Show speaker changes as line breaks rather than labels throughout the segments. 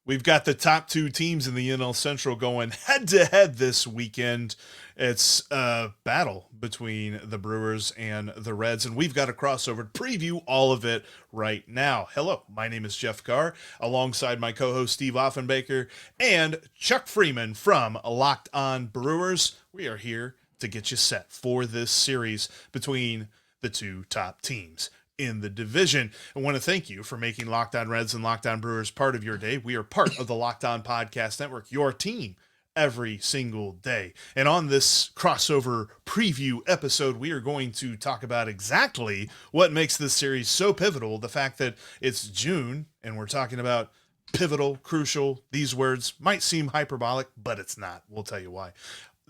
We've got the top two teams in the NL Central going head to head this weekend. It's a battle between the Brewers and the Reds, and we've got a crossover to preview all of it right now. Hello, my name is Jeff Carr, alongside my co-host Steve Offenbaker and Chuck Freimund from Locked On Brewers. We are here to get you set for this series between the two top teams in the division. I want to thank you for making Locked On Reds and Locked On Brewers part of your day. We are part of the Locked On Podcast Network, your team every single day. And on this crossover preview episode, we are going to talk about exactly what makes this series so pivotal. The fact that it's June and we're talking about pivotal, crucial. These words might seem hyperbolic, but it's not. We'll tell you why.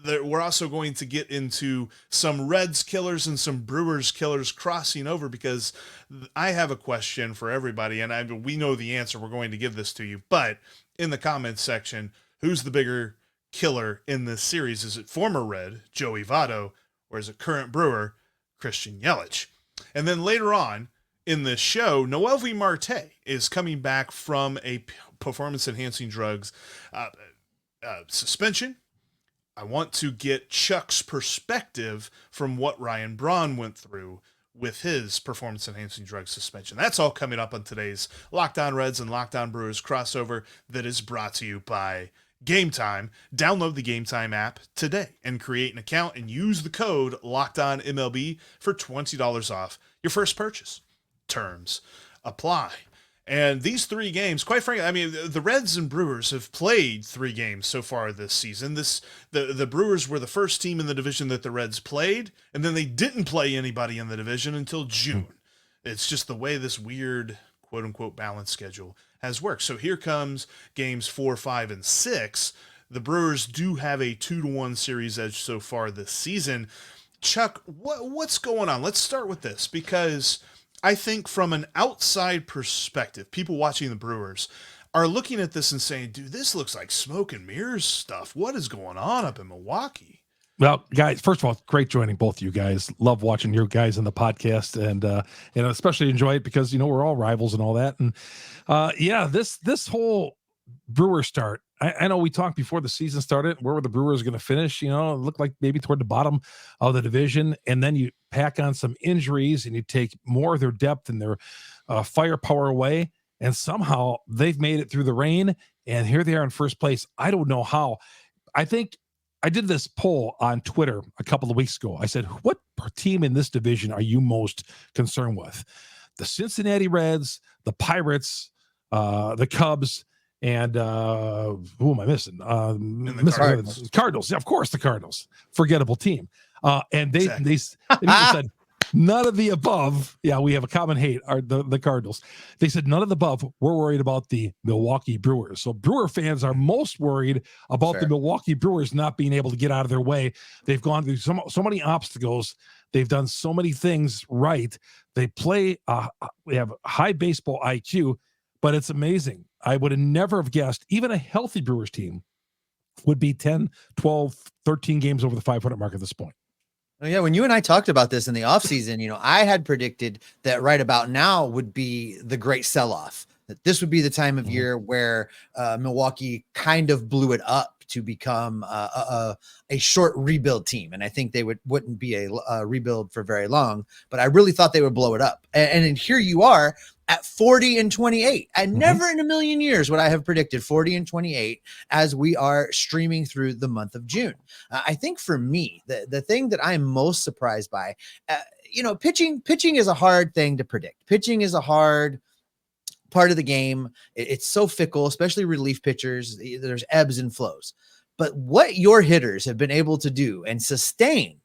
We're also going to get into some Reds killers and some Brewers killers crossing over, because I have a question for everybody, and we know the answer. We're going to give this to you, but in the comments section, who's the bigger killer in this series? Is it former Red, Joey Votto, or is it current Brewer, Christian Yelich? And then later on in this show, Noelvi Marte is coming back from a performance-enhancing drugs suspension. I want to get Chuck's perspective from what Ryan Braun went through with his performance-enhancing drug suspension. That's all coming up on today's Locked On Reds and Locked On Brewers crossover that is brought to you by Game Time. Download the Game Time app today and create an account and use the code LOCKEDONMLB for $20 off your first purchase. Terms apply. And these three games, quite frankly, I mean, the Reds and Brewers have played three games so far this season. The Brewers were the first team in the division that the Reds played, and then they didn't play anybody in the division until June. It's just the way this weird, quote-unquote, balance schedule has worked. So here comes games 4, 5, and 6. The Brewers do have a 2-1 series edge so far this season. Chuck, what's going on? Let's start with this, because I think from an outside perspective, people watching the Brewers are looking at this and saying, dude, this looks like smoke and mirrors stuff. What is going on up in Milwaukee?
Well, guys, first of all, great joining both of you guys. Love watching you guys in the podcast, and especially enjoy it because, we're all rivals and all that. And this whole Brewer start, I know we talked before the season started, where were the Brewers going to finish? It looked like maybe toward the bottom of the division. And then you pack on some injuries and you take more of their depth and their firepower away. And somehow they've made it through the rain. And here they are in first place. I don't know how. I think I did this poll on Twitter a couple of weeks ago. I said, what team in this division are you most concerned with? The Cincinnati Reds, the Pirates, the Cubs, and who am I missing? Cardinals. Yeah, of course, the Cardinals. Forgettable team. And they said none of the above. Yeah, we have a common hate, are the Cardinals. They said none of the above. We're worried about the Milwaukee Brewers. So Brewer fans are most worried about the Milwaukee Brewers not being able to get out of their way. They've gone through so many obstacles. They've done so many things right. They play. We have high baseball IQ, but it's amazing. I would have never have guessed even a healthy Brewers team would be 10, 12, 13 games over the 500 mark at this point.
Oh, yeah, when you and I talked about this in the offseason, I had predicted that right about now would be the great sell-off, that this would be the time of year where Milwaukee kind of blew it up to become a short rebuild team. And I think they wouldn't be a rebuild for very long, but I really thought they would blow it up. And here you are at 40-28. And never in a million years would I have predicted 40-28 as we are streaming through the month of June. I think for me, the thing that I'm most surprised by, pitching is a hard thing to predict. Pitching is a hard part of the game. It's so fickle, especially relief pitchers. There's ebbs and flows. But what your hitters have been able to do and sustain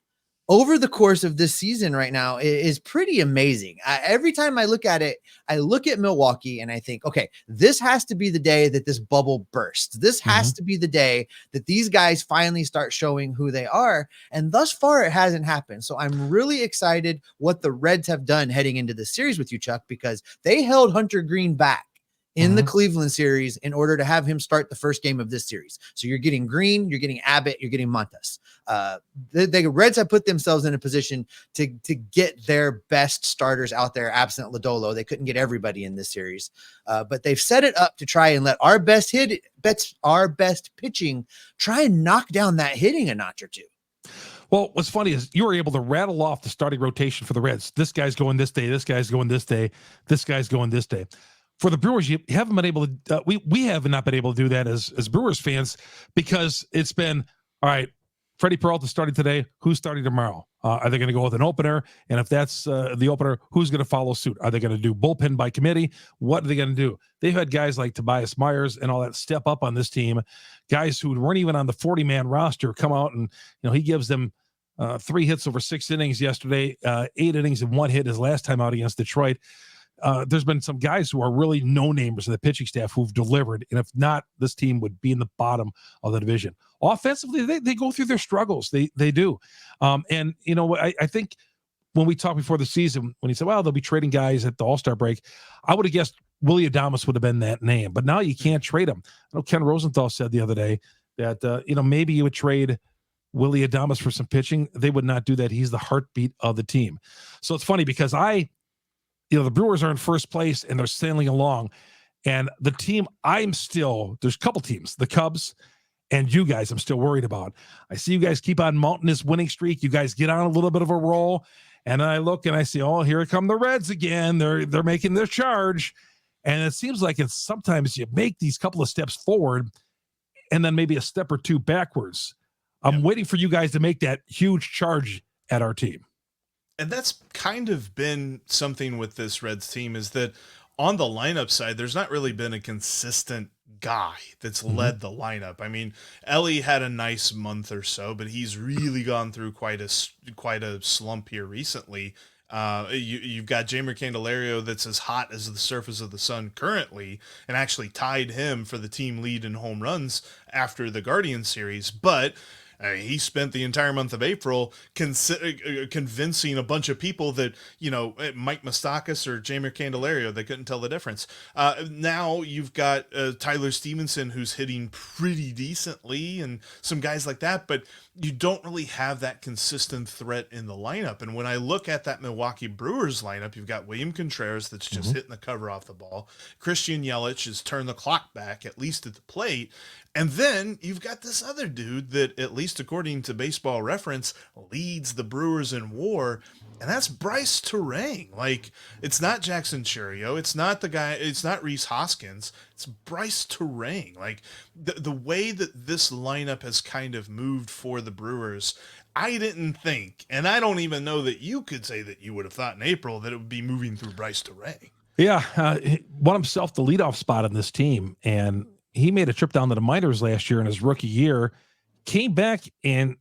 over the course of this season right now is pretty amazing. Every time I look at it, I look at Milwaukee and I think, okay, this has to be the day that this bubble bursts. This has to be the day that these guys finally start showing who they are. And thus far, it hasn't happened. So I'm really excited what the Reds have done heading into the series with you, Chuck, because they held Hunter Green back in the Cleveland series in order to have him start the first game of this series. So you're getting Green, you're getting Abbott, you're getting Montes. The Reds have put themselves in a position to get their best starters out there absent Lodolo. They couldn't get everybody in this series, but they've set it up to try and let our best pitching try and knock down that hitting a notch or two.
Well, what's funny is you were able to rattle off the starting rotation for the Reds. This guy's going this day. This guy's going this day. This guy's going this day. For the Brewers, you haven't been able to. We have not been able to do that as Brewers fans because it's been all right. Freddie Peralta starting today. Who's starting tomorrow? Are they going to go with an opener? And if that's the opener, who's going to follow suit? Are they going to do bullpen by committee? What are they going to do? They've had guys like Tobias Myers and all that step up on this team. Guys who weren't even on the 40-man roster come out and he gives them 3 hits over 6 innings yesterday, 8 innings and 1 hit his last time out against Detroit. There's been some guys who are really no-namers in the pitching staff who've delivered, and if not, this team would be in the bottom of the division. Offensively, they go through their struggles. They do. And, I think when we talked before the season, when he said, well, they'll be trading guys at the All-Star break, I would have guessed Willie Adames would have been that name. But now you can't trade him. I know Ken Rosenthal said the other day that, maybe you would trade Willie Adames for some pitching. They would not do that. He's the heartbeat of the team. So it's funny because the Brewers are in first place and they're sailing along. And the team there's a couple teams, the Cubs and you guys, I'm still worried about. I see you guys keep on mounting this winning streak. You guys get on a little bit of a roll. And I look and I see, oh, here come the Reds again. They're making their charge. And it seems like it's sometimes you make these couple of steps forward and then maybe a step or two backwards. I'm waiting for you guys to make that huge charge at our team.
And that's kind of been something with this Reds team is that on the lineup side, there's not really been a consistent guy that's led the lineup. I mean, Ellie had a nice month or so, but he's really gone through quite a slump here recently. You've got Jeimer Candelario that's as hot as the surface of the sun currently and actually tied him for the team lead in home runs after the Guardian series. But he spent the entire month of April convincing a bunch of people that, Mike Moustakas or Jeimer Candelario, they couldn't tell the difference. Now you've got Tyler Stevenson, who's hitting pretty decently and some guys like that, but you don't really have that consistent threat in the lineup. And when I look at that Milwaukee Brewers lineup, you've got William Contreras that's just hitting the cover off the ball. Christian Yelich has turned the clock back, at least at the plate. And then you've got this other dude that, at least according to Baseball Reference, leads the Brewers in WAR, and that's Bryce Turang. Like, it's not Jackson Churio, it's not Rhys Hoskins, it's Bryce Turang. Like, the way that this lineup has kind of moved for the Brewers, I didn't think, and I don't even know that you could say that you would have thought in April that it would be moving through Bryce Turang.
Yeah, won himself the leadoff spot on this team, and he made a trip down to the minors last year in his rookie year, came back, and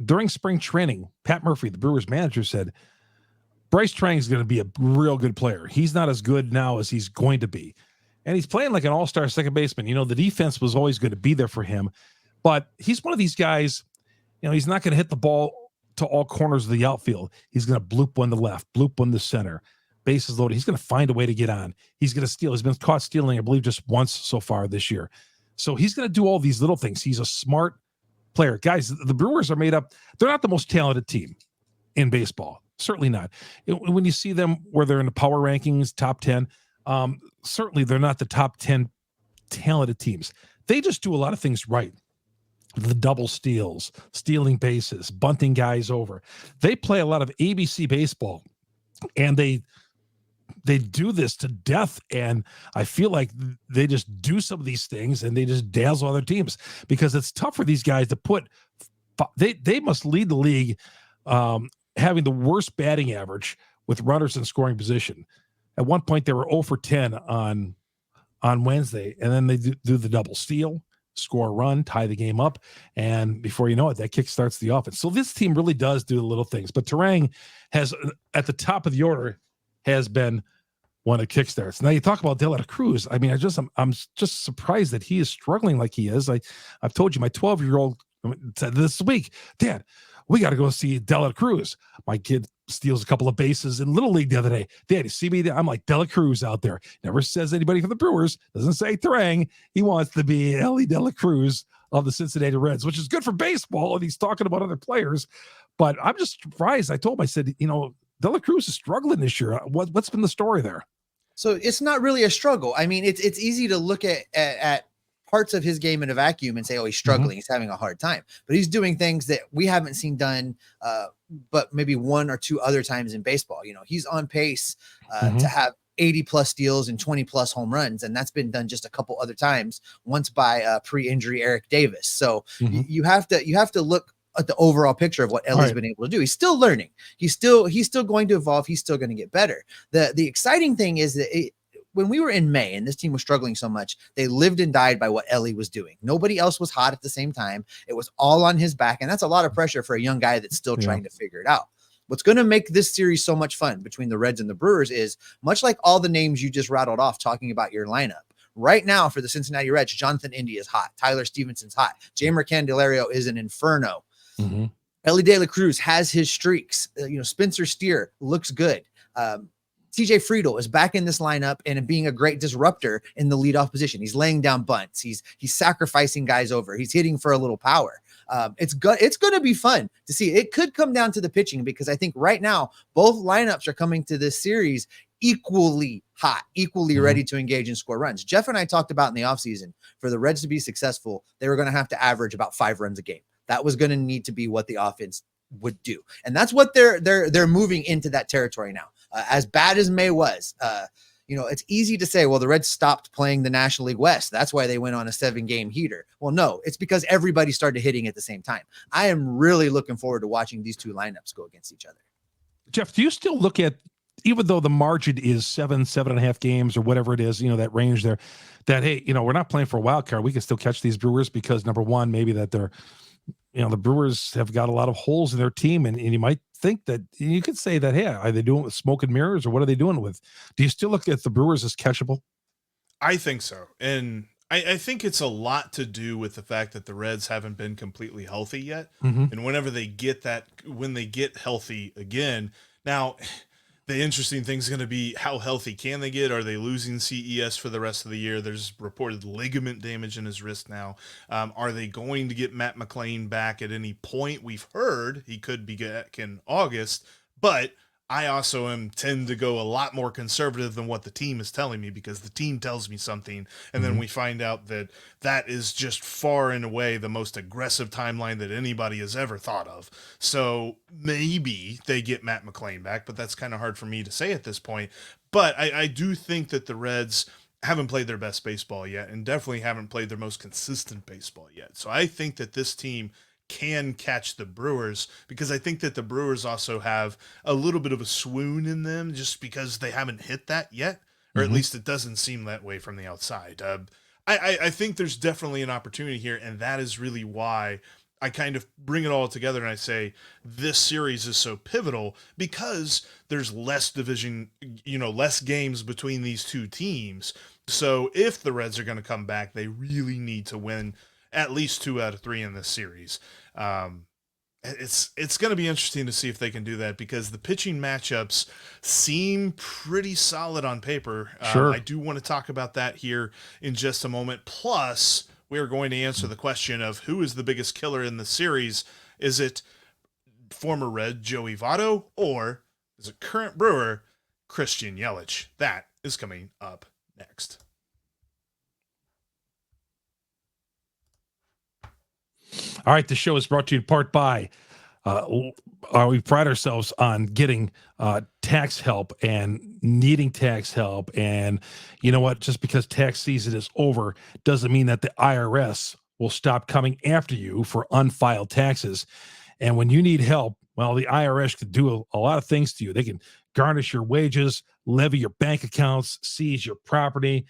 during spring training, Pat Murphy, the Brewers manager, said, Bryce Turang is going to be a real good player. He's not as good now as he's going to be. And he's playing like an all-star second baseman. The defense was always going to be there for him. But he's one of these guys, he's not going to hit the ball to all corners of the outfield. He's going to bloop one to left, bloop one to center. Bases loaded. He's going to find a way to get on. He's going to steal. He's been caught stealing, I believe, just once so far this year. So he's going to do all these little things. He's a smart player. Guys, the Brewers are made up. They're not the most talented team in baseball. Certainly not. When you see them where they're in the power rankings, top 10, certainly they're not the top 10 talented teams. They just do a lot of things right. The double steals, stealing bases, bunting guys over. They play a lot of ABC baseball, and they do this to death, and I feel like they just do some of these things and they just dazzle other teams because it's tough for these guys to put. They must lead the league, having the worst batting average with runners in scoring position. At one point, they were 0 for 10 on Wednesday, and then they do the double steal, score a run, tie the game up, and before you know it, that kick starts the offense. So this team really does do the little things, but Turang has, at the top of the order, has been one of kickstarts. Now you talk about De La Cruz. I mean, I'm just surprised that he is struggling like he is. I've told you, my 12-year-old said this week, Dad, we got to go see De La Cruz. My kid steals a couple of bases in Little League the other day. Daddy, see me? I'm like Dela Cruz out there. Never says anybody from the Brewers. Doesn't say Terang. He wants to be Ellie Dela Cruz of the Cincinnati Reds, which is good for baseball. And he's talking about other players. But I'm just surprised. I told him, I said, Dela Cruz is struggling this year. What's been the story there?
So it's not really a struggle. I mean, it's easy to look at parts of his game in a vacuum and say, oh, he's struggling. He's having a hard time, but he's doing things that we haven't seen done, but maybe one or two other times in baseball. He's on pace to have 80 plus steals and 20 plus home runs. And that's been done just a couple other times, once by pre-injury Eric Davis. So you have to look at the overall picture of what Ellie's been able to do. He's still learning. He's still going to evolve. He's still going to get better. The exciting thing is that when we were in May and this team was struggling so much, they lived and died by what Ellie was doing. Nobody else was hot at the same time. It was all on his back. And that's a lot of pressure for a young guy that's still trying to figure it out. What's going to make this series so much fun between the Reds and the Brewers is, much like all the names you just rattled off talking about your lineup, right now for the Cincinnati Reds, Jonathan India is hot. Tyler Stevenson's hot. Jeimer Candelario is an inferno. Ellie De La Cruz has his streaks. Spencer Steer looks good. TJ Friedel is back in this lineup and being a great disruptor in the leadoff position. He's laying down bunts. He's sacrificing guys over. He's hitting for a little power. It's going to be fun to see. It could come down to the pitching, because I think right now both lineups are coming to this series equally hot, equally ready to engage and score runs. Jeff and I talked about in the offseason, for the Reds to be successful, they were going to have to average about 5 runs a game. That was going to need to be what the offense would do. And that's what they're moving into that territory now. As bad as May was, it's easy to say, well, the Reds stopped playing the National League West. That's why they went on a 7-game heater. Well, no, it's because everybody started hitting at the same time. I am really looking forward to watching these two lineups go against each other.
Jeff, do you still look at, even though the margin is 7.5 games or whatever it is, that range there, that, hey, we're not playing for a wild card. We can still catch these Brewers because, number one, maybe that they're, the Brewers have got a lot of holes in their team, and you might think that you could say that, hey, are they doing it with smoke and mirrors, or what are they doing with? Do you still look at the Brewers as catchable?
I think so. And I think it's a lot to do with the fact that the Reds haven't been completely healthy yet. And whenever they get when they get healthy again, now the interesting thing is going to be, how healthy can they get? Are they losing CES for the rest of the year? There's reported ligament damage in his wrist now. Are they going to get Matt McLain back at any point? We've heard he could be back in August, but I also tend to go a lot more conservative than what the team is telling me, because the team tells me something, and then we find out that is just far and away the most aggressive timeline that anybody has ever thought of. So maybe they get Matt McLain back, but that's kind of hard for me to say at this point. But I do think that the Reds haven't played their best baseball yet, and definitely haven't played their most consistent baseball yet. So I think that this team can catch the Brewers, because I think that the Brewers also have a little bit of a swoon in them, just because they haven't hit that yet, or at least it doesn't seem that way from the outside. I think there's definitely an opportunity here, and that is really why I kind of bring it all together and I say this series is so pivotal, because there's less division, less games between these two teams. So if the Reds are going to come back, they really need to win at least 2 out of 3 in this series. It's going to be interesting to see if they can do that, because the pitching matchups seem pretty solid on paper.
Sure.
I do want to talk about that here in just a moment. Plus, we are going to answer the question of who is the biggest killer in the series. Is it former Red Joey Votto, or is it current Brewer Christian Yelich? That is coming up next.
All right, the show is brought to you in part by, we pride ourselves on getting tax help and needing tax help. And you know what? Just because tax season is over doesn't mean that the IRS will stop coming after you for unfiled taxes. And when you need help, well, the IRS could do a lot of things to you. They can garnish your wages, levy your bank accounts, seize your property.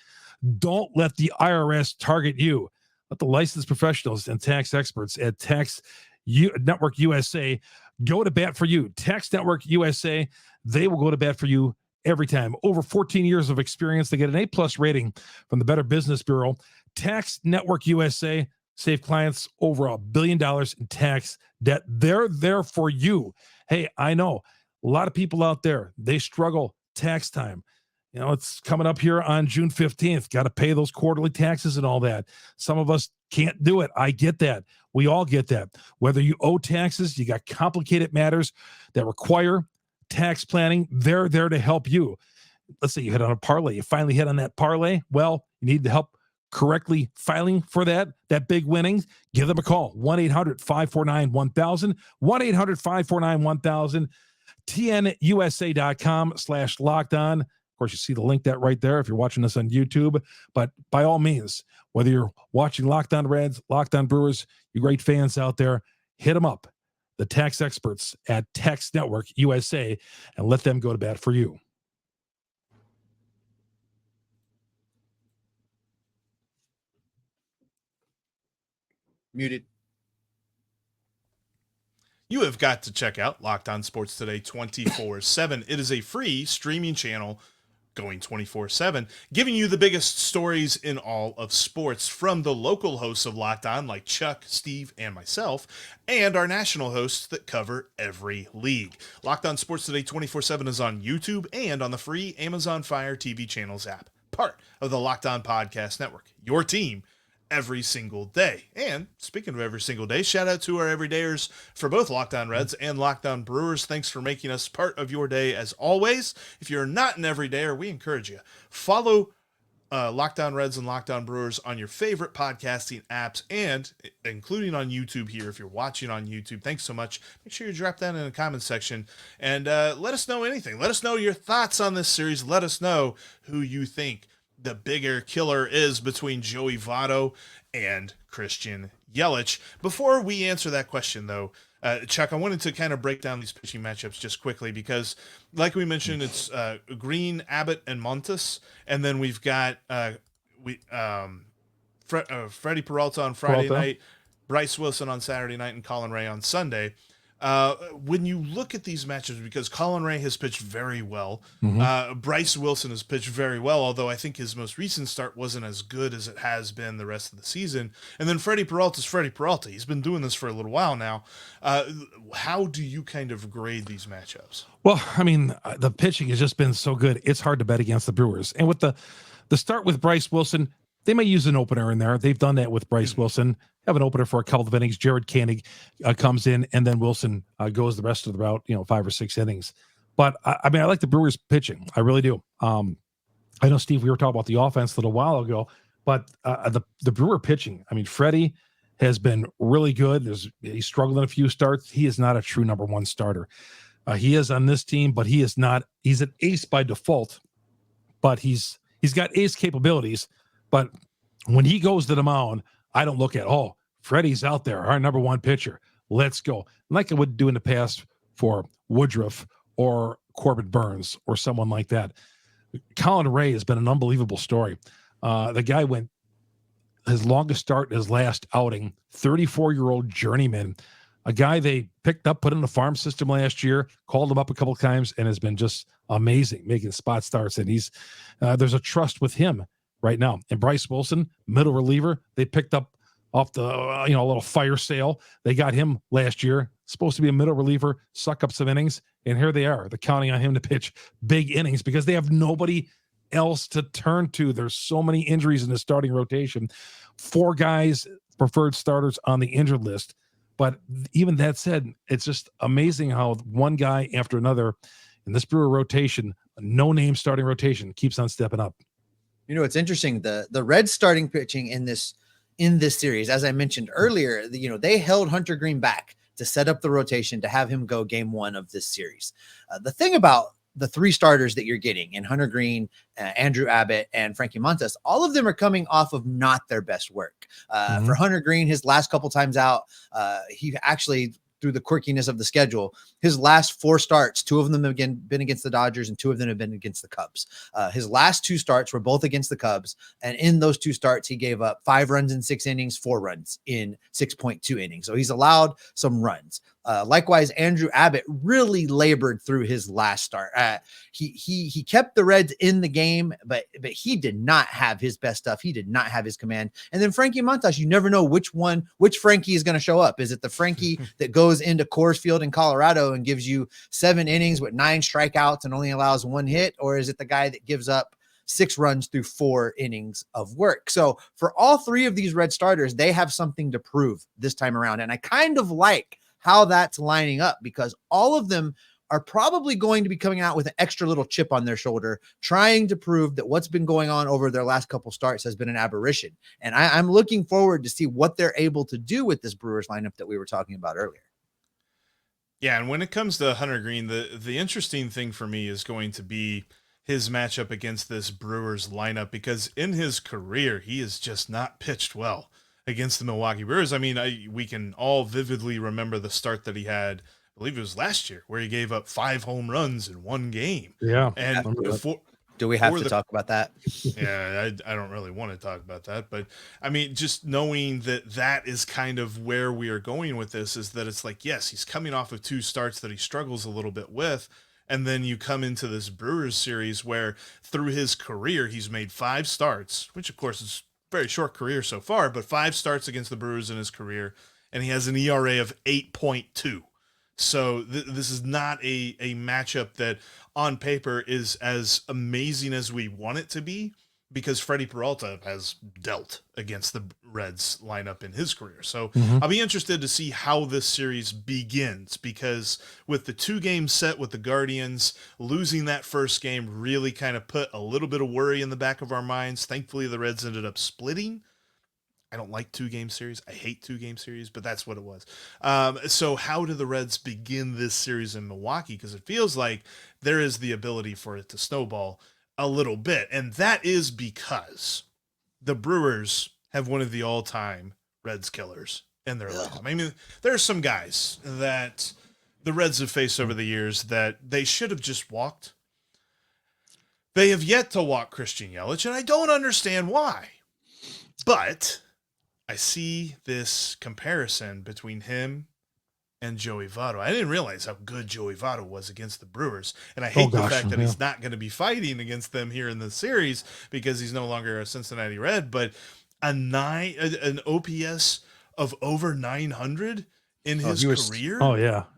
Don't let the IRS target you. Let the licensed professionals and tax experts at Tax Network USA go to bat for you. Tax Network USA, they will go to bat for you every time. Over 14 years of experience. They get an A+ rating from the Better Business Bureau. Tax Network USA, save clients over $1 billion in tax debt. They're there for you. Hey, I know A lot of people out there, they struggle tax time. It's coming up here on June 15th. Got to pay those quarterly taxes and all that. Some of us can't do it. I get that. We all get that. Whether you owe taxes, you got complicated matters that require tax planning. They're there to help you. Let's say you hit on a parlay. You finally hit on that parlay. Well, you need the help correctly filing for that big winnings. Give them a call. 1-800-549-1000. 1-800-549-1000. TNUSA.com/lockedon. Of course, you see the link that right there if you're watching this on YouTube. But by all means, whether you're watching Locked On Reds, Locked On Brewers, you great fans out there, hit them up, the tax experts at Tax Network USA, and let them go to bat for you.
Muted.
You have got to check out Locked On Sports Today 24/7. It is a free streaming channel going 24/7, giving you the biggest stories in all of sports from the local hosts of Locked On like Chuck, Steve, and myself, and our national hosts that cover every league. Locked On Sports Today 24/7 is on YouTube and on the free Amazon Fire TV channels app, part of the Locked On Podcast Network, your team every single day. And speaking of every single day, shout out to our everydayers for both Locked On Reds and Locked On Brewers. Thanks for making us part of your day as always. If you're not an everydayer, we encourage you. Follow Locked On Reds and Locked On Brewers on your favorite podcasting apps, and including on YouTube here. If you're watching on YouTube, thanks so much. Make sure you drop that in the comment section and let us know anything. Let us know your thoughts on this series. Let us know who you think the bigger killer is between Joey Votto and Christian Yelich. Before we answer that question, though, Chuck, I wanted to kind of break down these pitching matchups just quickly because, like we mentioned, it's Green, Abbott, and Montes, and then we've got Freddie Peralta on Friday night, Bryce Wilson on Saturday night, and Colin Ray on Sunday. When you look at these matchups, because Colin Ray has pitched very well, Bryce Wilson has pitched very well, although I think his most recent start wasn't as good as it has been the rest of the season. And then Freddie Peralta's Freddie Peralta. He's been doing this for a little while now. How do you kind of grade these matchups?
Well, I mean, the pitching has just been so good. It's hard to bet against the Brewers. And with the start with Bryce Wilson, they may use an opener in there. They've done that with Bryce Wilson. Have an opener for a couple of innings. Jared Koenig comes in, and then Wilson goes the rest of the route, 5 or 6 innings. But, I mean, I like the Brewers pitching. I really do. I know, Steve, we were talking about the offense a little while ago, but the Brewer pitching, I mean, Freddie has been really good. He's struggled in a few starts. He is not a true number one starter. He is on this team, but he is not. He's an ace by default, but he's got ace capabilities. But when he goes to the mound, I don't look at, Freddie's out there, our number one pitcher. Let's go. Like I would do in the past for Woodruff or Corbin Burns or someone like that. Colin Ray has been an unbelievable story. The guy went his longest start in his last outing, 34-year-old journeyman, a guy they picked up, put in the farm system last year, called him up a couple of times, and has been just amazing, making spot starts. And there's a trust with him right now. And Bryce Wilson, middle reliever, they picked up off the a little fire sale. They got him last year, supposed to be a middle reliever, suck up some innings, and here they are. They're counting on him to pitch big innings because they have nobody else to turn to. There's so many injuries in the starting rotation. 4 guys, preferred starters on the injured list. But even that said, it's just amazing how one guy after another in this Brewer rotation, a no-name starting rotation, keeps on stepping up.
It's interesting. The Reds starting pitching in this series, as I mentioned earlier, they held Hunter Green back to set up the rotation to have him go game 1 of this series. The thing about the 3 starters that you're getting in Hunter Green, Andrew Abbott, and Frankie Montes, all of them are coming off of not their best work. For Hunter Green, his last couple times out, he actually, through the quirkiness of the schedule, his last 4 starts, 2 of them have been against the Dodgers and 2 of them have been against the Cubs. His last 2 starts were both against the Cubs. And in those 2 starts, he gave up 5 runs in 6 innings, 4 runs in 6.2 innings. So he's allowed some runs. Likewise, Andrew Abbott really labored through his last start. He kept the Reds in the game, but he did not have his best stuff. He did not have his command. And then Frankie Montas, you never know which Frankie is going to show up. Is it the Frankie that goes goes into Coors Field in Colorado and gives you 7 innings with 9 strikeouts and only allows 1 hit? Or is it the guy that gives up 6 runs through 4 innings of work? So for all 3 of these Red starters, they have something to prove this time around. And I kind of like how that's lining up, because all of them are probably going to be coming out with an extra little chip on their shoulder, trying to prove that what's been going on over their last couple starts has been an aberration. And I'm looking forward to see what they're able to do with this Brewers lineup that we were talking about earlier.
Yeah, and when it comes to Hunter Green, the interesting thing for me is going to be his matchup against this Brewers lineup, because in his career, he has just not pitched well against the Milwaukee Brewers. I mean, we can all vividly remember the start that he had, I believe it was last year, where he gave up 5 home runs in 1 game.
Yeah.
And
do we have to talk about that?
Yeah, I don't really want to talk about that, but I mean, just knowing that is kind of where we are going with this, is that it's like, yes, he's coming off of 2 starts that he struggles a little bit with. And then you come into this Brewers series where through his career, he's made 5 starts, which of course is a very short career so far, but 5 starts against the Brewers in his career. And he has an ERA of 8.2. So this is not a matchup that on paper is as amazing as we want it to be, because Freddie Peralta has dealt against the Reds lineup in his career. So I'll be interested to see how this series begins, because with the 2 games set with the Guardians, losing that first game really kind of put a little bit of worry in the back of our minds. Thankfully, the Reds ended up splitting. I don't like 2-game series. I hate 2-game series, but that's what it was. So how do the Reds begin this series in Milwaukee? Because it feels like there is the ability for it to snowball a little bit. And that is because the Brewers have one of the all-time Reds killers in their lineup. I mean, there are some guys that the Reds have faced over the years that they should have just walked. They have yet to walk Christian Yelich, and I don't understand why. But I see this comparison between him and Joey Votto. I didn't realize how good Joey Votto was against the Brewers. And I hate the fact that he's not going to be fighting against them here in the series, because he's no longer a Cincinnati Red. But an OPS of over 900 in his career.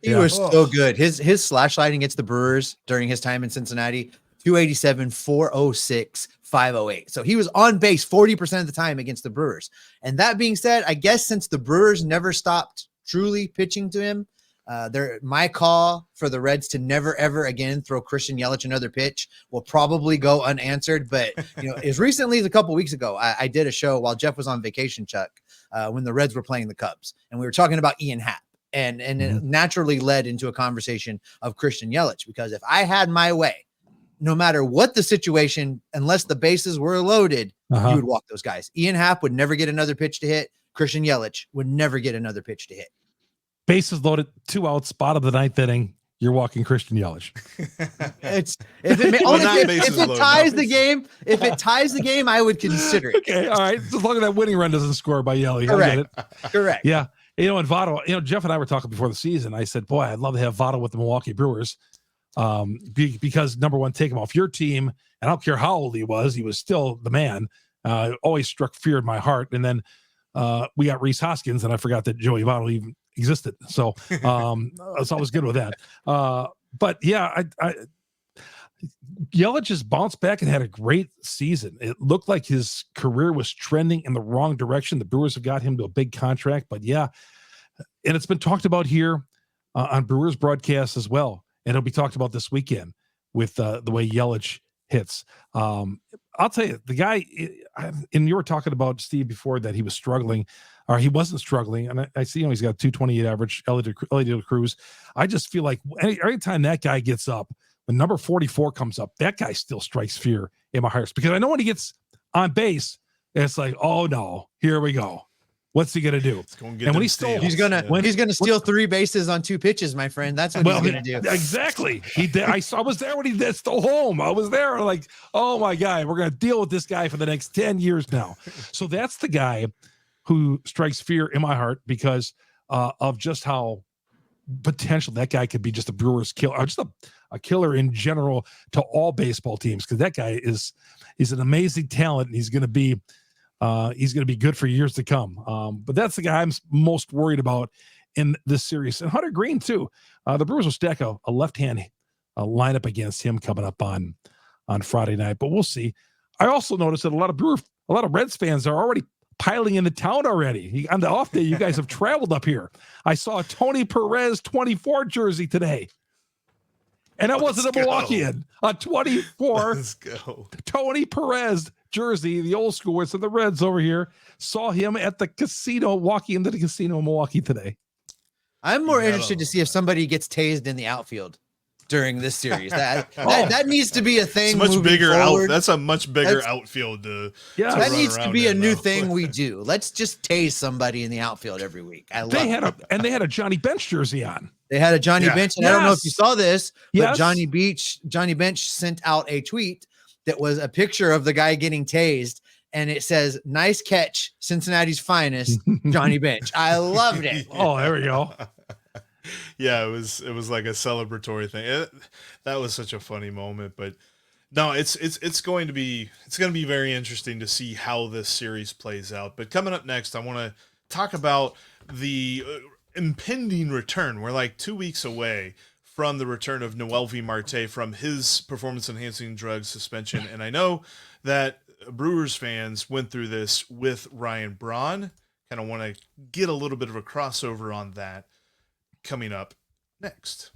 He was so good. His slash line against the Brewers during his time in Cincinnati, 287, 406, 508. So he was on base 40% of the time against the Brewers. And that being said, I guess since the Brewers never stopped truly pitching to him, my call for the Reds to never ever again throw Christian Yelich another pitch will probably go unanswered. But as recently as a couple weeks ago, I did a show while Jeff was on vacation, Chuck, when the Reds were playing the Cubs, and we were talking about Ian Happ. And it naturally led into a conversation of Christian Yelich, because if I had my way, no matter what the situation, unless the bases were loaded, you would walk those guys. Ian Happ would never get another pitch to hit. Christian Yelich would never get another pitch to hit.
Bases loaded, 2 outs, spot of the 9th inning. You're walking Christian Yelich.
If it ties the game, I would consider it.
Okay, all right. As long as that winning run doesn't score by Yelich.
Correct.
Yeah. And Votto, Jeff and I were talking before the season. I said, boy, I'd love to have Votto with the Milwaukee Brewers. Because number one, take him off your team. And I don't care how old he was still the man. Always struck fear in my heart. And then we got Rhys Hoskins, and I forgot that Joey Votto even existed. So it's always good with that. But yeah, Yelich just bounced back and had a great season. It looked like his career was trending in the wrong direction. The Brewers have got him to a big contract, but yeah, and it's been talked about here on Brewers broadcasts as well. And it'll be talked about this weekend with the way Yelich hits. I'll tell you, the guy, and you were talking about, Steve, before that he was struggling, or he wasn't struggling. And I see he's got a 228 average, Elliot Cruz. I just feel like every time that guy gets up, when number 44 comes up, that guy still strikes fear in my heart. Because I know when he gets on base, it's like, oh no, here we go. What's he gonna do?
And when he's gonna steal 3 bases on 2 pitches, my friend. That's what he's gonna do.
Exactly. He did. I was there when he stole home. I was there. Like, oh my God, we're gonna deal with this guy for the next 10 years now. So that's the guy who strikes fear in my heart, because of just how potential that guy could be, just a Brewers killer, or just a killer in general to all baseball teams. Because that guy he's an amazing talent, and he's gonna be good for years to come. But that's the guy I'm most worried about in this series. And Hunter Green, too. The Brewers will stack a left-hand lineup against him coming up on Friday night, but we'll see. I also noticed that a lot of Reds fans are already piling into town already. On the off day, you guys have traveled up here. I saw a Tony Perez 24 jersey today. And that wasn't a Milwaukeean. A 24
Let's go.
Tony Perez jersey, the old school ones. So the Reds over here saw him at the casino, walking into the casino in Milwaukee today.
I'm more interested to see if somebody gets tased in the outfield during this series. That needs to be a thing.
It's much bigger
forward.
That's a much bigger outfield.
That needs to be a new thing we do. Let's just tase somebody in the outfield every week. They had
a Johnny Bench jersey on.
They had a Johnny Bench, and I don't know if you saw this, but Johnny Bench sent out a tweet that was a picture of the guy getting tased, and it says, "Nice catch, Cincinnati's finest, Johnny Bench." I loved it.
Oh, there we go.
Yeah, it was like a celebratory thing. That was such a funny moment, but no, it's going to be very interesting to see how this series plays out. But coming up next, I want to talk about the impending return. We're like 2 weeks away from the return of Noelvi Marte from his performance-enhancing drug suspension, and I know that Brewers fans went through this with Ryan Braun. Kind of want to get a little bit of a crossover on that coming up next.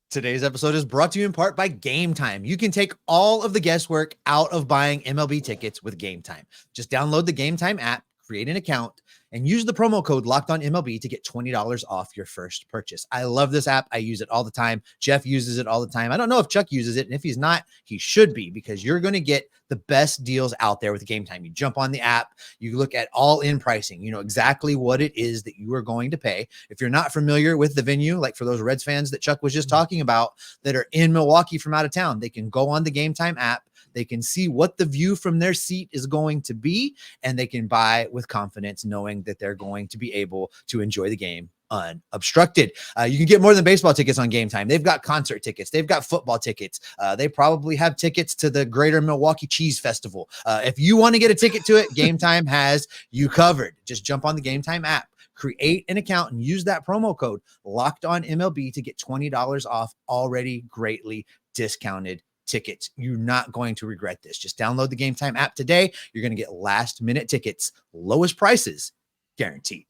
Today's episode is brought to you in part by Game Time. You can take all of the guesswork out of buying MLB tickets with Game Time. Just download the Game Time app, create an account, and use the promo code LOCKEDONMLB to get $20 off your first purchase. I love this app. I use it all the time. Jeff uses it all the time. I don't know if Chuck uses it, and if he's not, he should be, because you're going to get the best deals out there with Game Time. You jump on the app, you look at all-in pricing. You know exactly what it is that you are going to pay. If you're not familiar with the venue, like for those Reds fans that Chuck was just talking about that are in Milwaukee from out of town, they can go on the Game Time app. They can see what the view from their seat is going to be, and they can buy with confidence, knowing that they're going to be able to enjoy the game unobstructed. You can get more than baseball tickets on Game Time. They've got concert tickets. They've got football tickets. They probably have tickets to the Greater Milwaukee Cheese Festival. If you want to get a ticket to it, Game Time has you covered. Just jump on the Game Time app, create an account, and use that promo code LOCKEDONMLB to get $20 off already greatly discounted tickets. You're not going to regret this. Just download the Game Time app today. You're going to get last minute tickets, lowest prices guaranteed.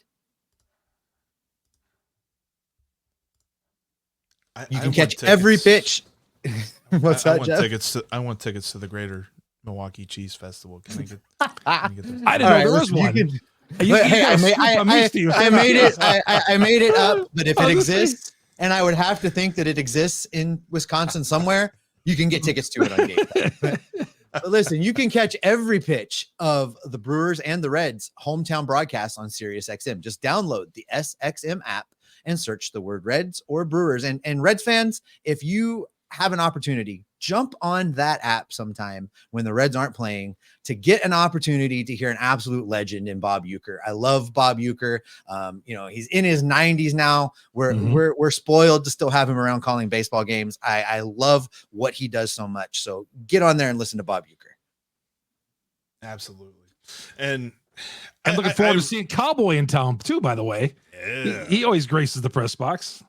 You can catch every pitch. What's that, Jeff?
I want tickets to the Greater Milwaukee Cheese Festival. Can I get those?
I didn't know there was one.
I made it up, but if it exists, and I would have to think that it exists in Wisconsin somewhere, you can get tickets to it on Game Time. But listen, you can catch every pitch of the Brewers and the Reds hometown broadcast on SiriusXM. Just download the SXM app and search the word Reds or Brewers. And Reds fans, if you have an opportunity, jump on that app sometime when the Reds aren't playing to get an opportunity to hear an absolute legend in Bob Uecker. I love Bob Uecker. He's in his 90s now. We're spoiled to still have him around calling baseball games. I love what he does so much. So get on there and listen to Bob Uecker.
Absolutely. And
looking forward to seeing Cowboy in town too, by the way.
Yeah.
He always graces the press box.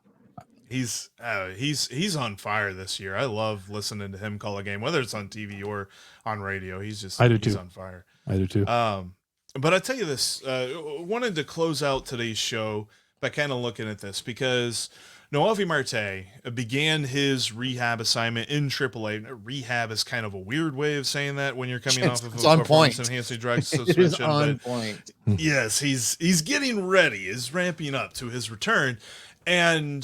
He's on fire this year. I love listening to him call a game, whether it's on TV or on radio. He's on fire.
I do too.
But I tell you this, wanted to close out today's show by kind of looking at this, because Noelvi Marte began his rehab assignment in AAA. Rehab is kind of a weird way of saying that when you're coming off of a performance-enhancing drug suspension.
It is on point.
Yes, he's getting ready, is ramping up to his return. And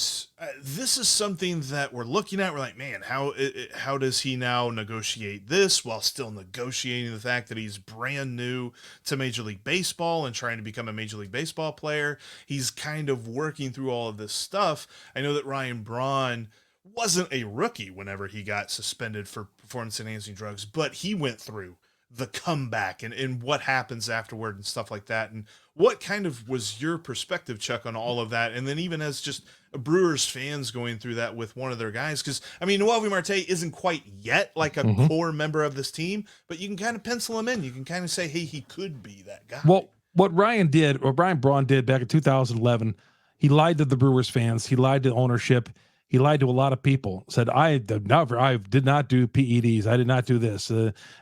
this is something that we're looking at. We're like, man, how does he now negotiate this while still negotiating the fact that he's brand new to Major League Baseball and trying to become a Major League Baseball player? He's kind of working through all of this stuff. I know that Ryan Braun wasn't a rookie whenever he got suspended for performance-enhancing drugs, but he went through the comeback and what happens afterward and stuff like that. And what kind of was your perspective, Chuck, on all of that? And then even as just Brewers fans going through that with one of their guys, because I mean, Noelvi Marte isn't quite yet like a core member of this team, but you can kind of pencil him in. You can kind of say, hey, he could be that guy.
Well, what Brian Braun did back in 2011, he lied to the Brewers fans. He lied to ownership. He lied to a lot of people. Said, I did not do PEDs. I did not do this.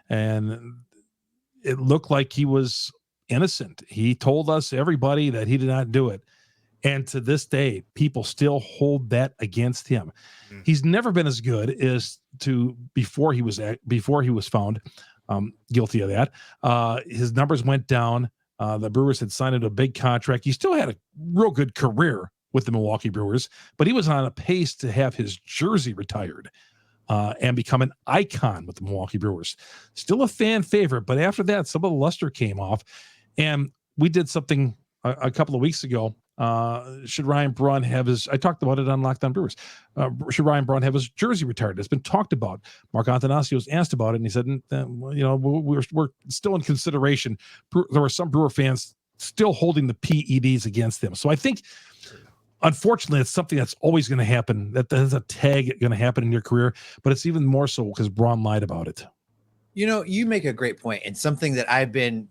And it looked like he was innocent. He told us, everybody, that he did not do it. And to this day, people still hold that against him. He's never been as good as before he was found guilty of that. His numbers went down. The Brewers had signed a big contract. He still had a real good career with the Milwaukee Brewers, but he was on a pace to have his jersey retired and become an icon with the Milwaukee Brewers. Still a fan favorite, but after that, some of the luster came off. And we did something a couple of weeks ago. Should Ryan Braun have I talked about it on Locked On Brewers. Should Ryan Braun have his jersey retired? It's been talked about. Mark Antanasio was asked about it, and he said, we're still in consideration. There were some Brewer fans still holding the PEDs against them. So I think, unfortunately, it's something that's always going to happen. That there's a tag going to happen in your career, but it's even more so because Braun lied about it.
You make a great point, and something that I've been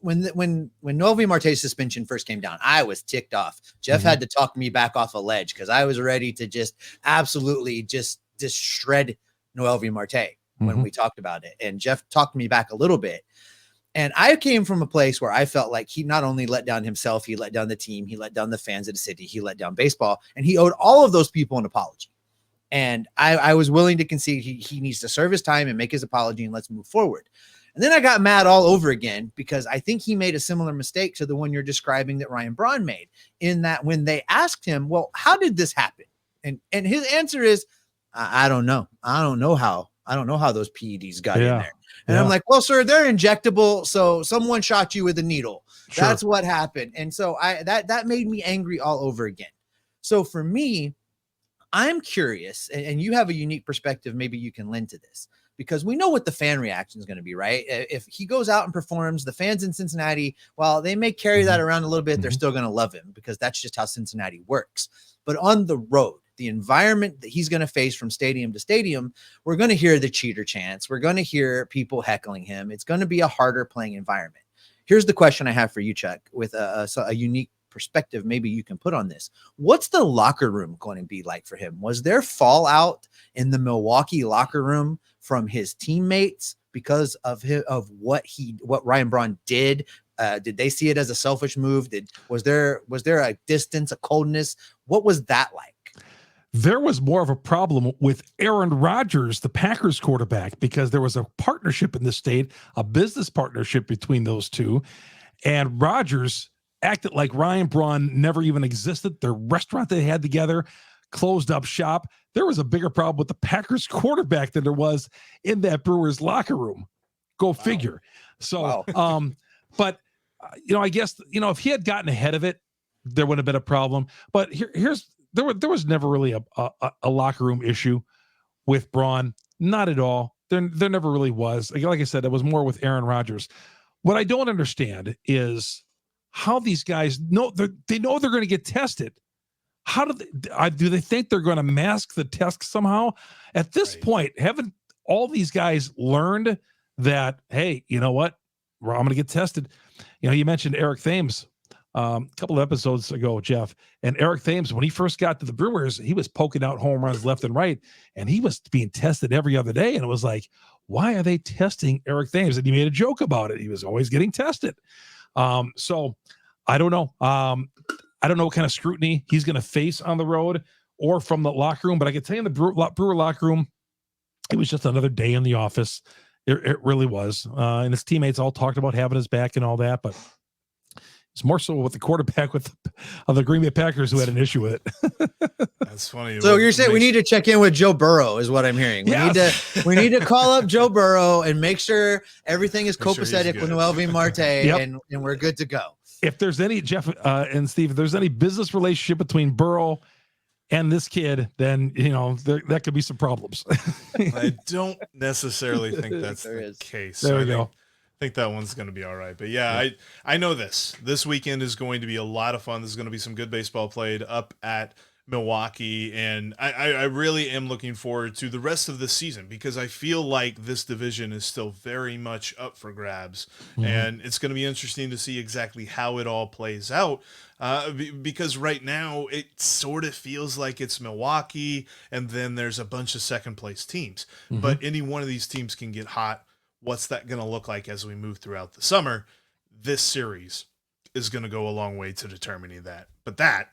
when Noelvi Marte's suspension first came down, I was ticked off. Jeff had to talk me back off a ledge because I was ready to just absolutely just shred Noelvi Marte when we talked about it, and Jeff talked me back a little bit. And I came from a place where I felt like he not only let down himself, he let down the team, he let down the fans of the city, he let down baseball, and he owed all of those people an apology. And I was willing to concede he needs to serve his time and make his apology, and let's move forward. And then I got mad all over again because I think he made a similar mistake to the one you're describing that Ryan Braun made, in that when they asked him, well, how did this happen? And his answer is, I don't know. I don't know how those PEDs got in there. And I'm like, well, sir, they're injectable. So someone shot you with a needle. Sure. That's what happened. And so that made me angry all over again. So for me, I'm curious, and you have a unique perspective. Maybe you can lend to this, because we know what the fan reaction is going to be, right? If he goes out and performs, the fans in Cincinnati, while they may carry that around a little bit, they're still going to love him because that's just how Cincinnati works. But on the road, the environment that he's going to face from stadium to stadium, we're going to hear the cheater chants. We're going to hear people heckling him. It's going to be a harder playing environment. Here's the question I have for you, Chuck, with a unique perspective maybe you can put on this. What's the locker room going to be like for him? Was there fallout in the Milwaukee locker room from his teammates because of what Ryan Braun did? Did they see it as a selfish move? Was there a distance, a coldness? What was that like?
There was more of a problem with Aaron Rodgers, the Packers quarterback, because there was a partnership in the state, a business partnership between those two, and Rodgers acted like Ryan Braun never even existed. Their restaurant they had together closed up shop. There was a bigger problem with the Packers quarterback than there was in that Brewers locker room. Go figure. So, but I guess, if he had gotten ahead of it, there would have been a problem. But there was never really a locker room issue with Braun. Not at all. There never really was. Like I said, it was more with Aaron Rodgers. What I don't understand is how these guys know they're going to get tested. How do they think they're going to mask the test somehow? At this point, haven't all these guys learned that, hey, you know what? I'm going to get tested. You mentioned Eric Thames a couple of episodes ago, Jeff, and Eric Thames, when he first got to the Brewers, he was poking out home runs left and right, and he was being tested every other day. And it was like, why are they testing Eric Thames? And he made a joke about it. He was always getting tested. So I don't know. I don't know what kind of scrutiny he's going to face on the road or from the locker room, but I can tell you in the Brewer locker room, it was just another day in the office. It really was. And his teammates all talked about having his back and all that, but it's more so with the quarterback of the Green Bay Packers who had an issue with it.
That's funny.
So you're saying we need to check in with Joe Burrow is what I'm hearing. We need to call up Joe Burrow and make sure everything is copacetic with Noelvi Marte, and we're good to go.
If there's any, Jeff and Steve, if there's any business relationship between Burrow and this kid, then, that could be some problems.
I don't necessarily think that's the case.
There we go.
think that one's going to be all right. But yeah, I know this weekend is going to be a lot of fun. There's going to be some good baseball played up at Milwaukee, and I really am looking forward to the rest of the season because I feel like this division is still very much up for grabs, and it's going to be interesting to see exactly how it all plays out. Because right now it sort of feels like it's Milwaukee, and then there's a bunch of second place teams. But any one of these teams can get hot. What's that going to look like as we move throughout the summer? This series is going to go a long way to determining that. But that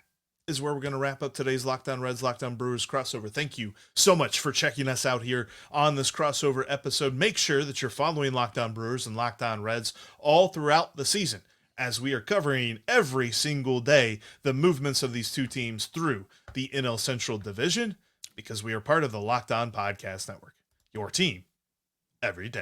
is where we're going to wrap up today's Locked On Reds, Locked On Brewers crossover. Thank you so much for checking us out here on this crossover episode. Make sure that you're following Locked On Brewers and Locked On Reds all throughout the season, as we are covering every single day the movements of these two teams through the NL Central Division, because we are part of the Locked On Podcast Network, your team every day.